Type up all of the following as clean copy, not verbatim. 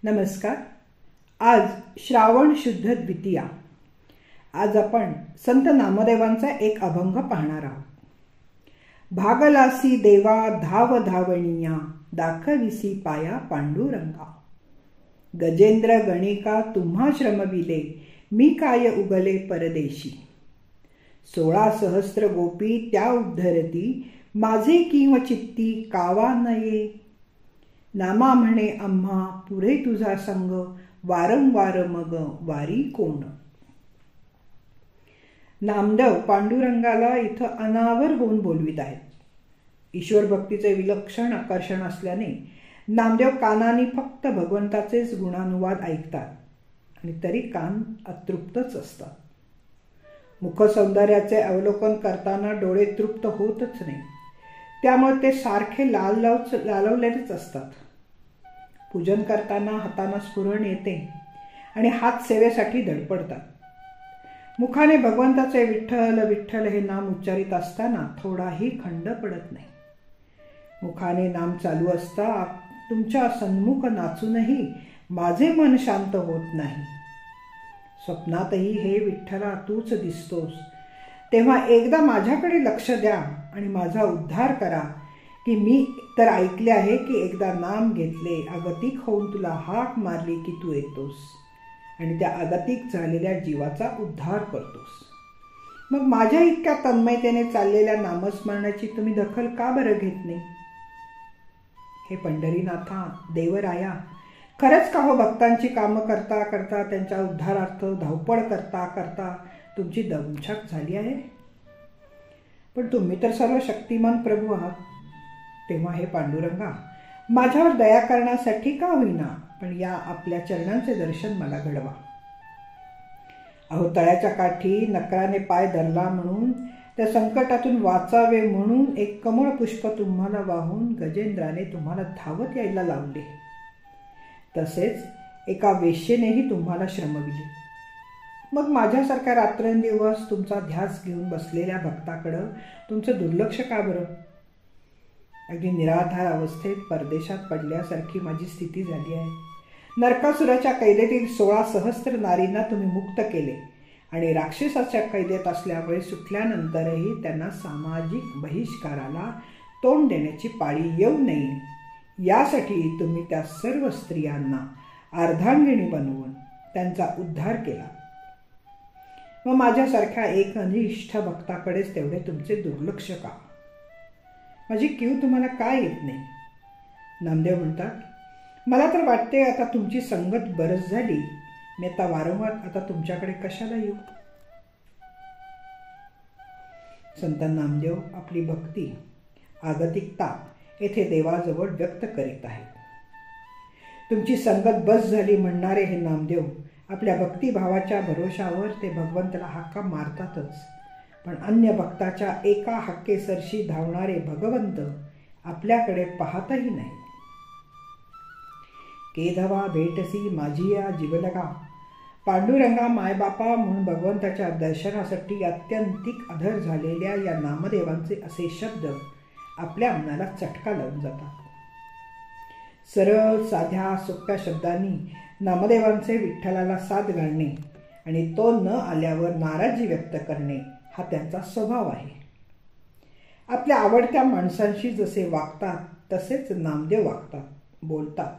नमस्कार. आज श्रावण शुद्ध द्वितीया. आज आपण संत नामदेवांचा एक अभंग पाहणार आहोत. भागलासी देवा धाव धावणीया, दाखविसी पाया पांडुरंगा. गजेंद्र गणिका तुम्हा श्रमविले, मी काय उगले परदेशी. 16 सहस्त्र गोपी त्या उद्धरती, माझे किंव चित्ती कावा नये. नामा म्हणे आम्हा पुढे तुझा संग, वारंवार मग वारी कोण. नामदेव पांडुरंगाला इथं अनावर होऊन बोलवित आहेत. ईश्वर भक्तीचे विलक्षण आकर्षण असल्याने नामदेव कानाने फक्त भगवंताचेच गुणानुवाद ऐकतात आणि तरी कान अतृप्तच असतात. मुख सौंदर्याचे अवलोकन करताना डोळे तृप्त होतच नाही, त्यामुळे ते सारखे लालवलेलेच असतात. पूजन करताना हातांना स्फुरण येते आणि हात सेवेसाठी धडपडतात. मुखाने भगवंताचे विठ्ठल विठ्ठल हे नाम उच्चारित असताना थोडाही खंड पडत नाही. मुखाने नाम चालू असता तुमच्या सन्मुख नाचूनही माझे मन शांत होत नाही. स्वप्नातही हे विठ्ठला तूच दिसतोस, तेव्हा एकदा माझ्याकडे लक्ष द्या आणि माझा उद्धार करा. की मी तर ऐकले आहे की एकदा नाम घेतले, अगतिक होऊन तुला हाक मारली की तू येतोस आणि त्या अगतिक झालेल्या जीवाचा उद्धार करतोस. मग माझ्या इतक्या तन्मयतेने चाललेल्या नामस्मरणाची तुम्ही दखल का बरं घेत नाही. हे पंढरीनाथा देवराया, खरंच का हो भक्तांची कामं करता करता, त्यांच्या उद्धारार्थ धावपळ करता करता तुमची दमछाक झाली आहे. पण तुम्ही तर सर्व शक्तिमान प्रभू आहात. तेव्हा हे पांडुरंगा, माझ्यावर दया करण्यासाठी का होईना पण या आपल्या चरणांचे दर्शन मला घडवा. अहो, तळ्याच्या काठी नकराने पाय धरला म्हणून, त्या संकटातून वाचावे म्हणून एक कमळ पुष्प तुम्हाला वाहून गजेंद्राने तुम्हाला धावत यायला लावले. तसेच एका वेश्येनेही तुम्हाला श्रमविले. मग माझ्यासारख्या रात्रंदिवस तुमचा ध्यास घेऊन बसलेल्या भक्ताकडं तुमचं दुर्लक्ष का बरं. अगदी निराधार अवस्थेत परदेशात पडल्यासारखी माझी स्थिती झाली आहे. नरकासुराच्या कैदेतील 16 सहस्त्र नारींना तुम्ही मुक्त केले आणि राक्षसाच्या कैदेत असल्यामुळे सुटल्यानंतरही त्यांना सामाजिक बहिष्काराला तोंड देण्याची पाळी येऊ नये यासाठी तुम्ही त्या सर्व स्त्रियांना अर्धांगिणी बनवून त्यांचा उद्धार केला. मग माझ्यासारख्या एक अनिष्ठ भक्ताकडेच तेवढे तुमचे दुर्लक्ष का. माझी कीव तुम्हाला काय येत नाही. नामदेव म्हणतात, मला तर वाटते आता तुमची संगत बरच झाली, मी आता वारंवार आता तुमच्याकडे कशाला येऊ. संत नामदेव आपली भक्ती आगतिकता येथे देवाजवळ व्यक्त करीत आहेत. तुमची संगत बस झाली म्हणणारे हे नामदेव आपल्या भक्तिभावाच्या भरोशावर ते भगवंताला हाका मारतातच, पण अन्य भक्ताच्या एका हाकेसरशी धावणारे भगवंत आपल्याकडे पाहतही नाही. केधवा भेटसी माझी या जीवलगा. पांडुरंगा मायबापा म्हणून भगवंताच्या दर्शनासाठी अत्यंतिक अधर झालेल्या या नामदेवांचे असे शब्द आपल्या मनाला चटका लावून जातात. सरळ साध्या सोप्या शब्दांनी नामदेवांचे विठ्ठलाला साथ घालणे आणि तो न आल्यावर नाराजी व्यक्त करणे हा त्यांचा स्वभाव आहे. आपल्या आवडत्या माणसांशी जसे वागतात तसेच नामदेव वागतात, बोलतात.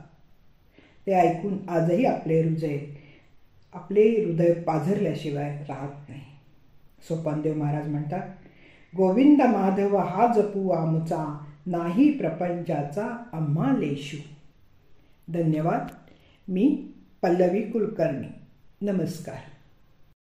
ते ऐकून आजही आपले हृदय पाझरल्याशिवाय राहत नाही. सोपानदेव महाराज म्हणतात, गोविंद माधव हा जपू आमचा, नाही प्रपंचाचा आम्हा लेशू. धन्यवाद. मी पल्लवी कुलकर्णी. नमस्कार.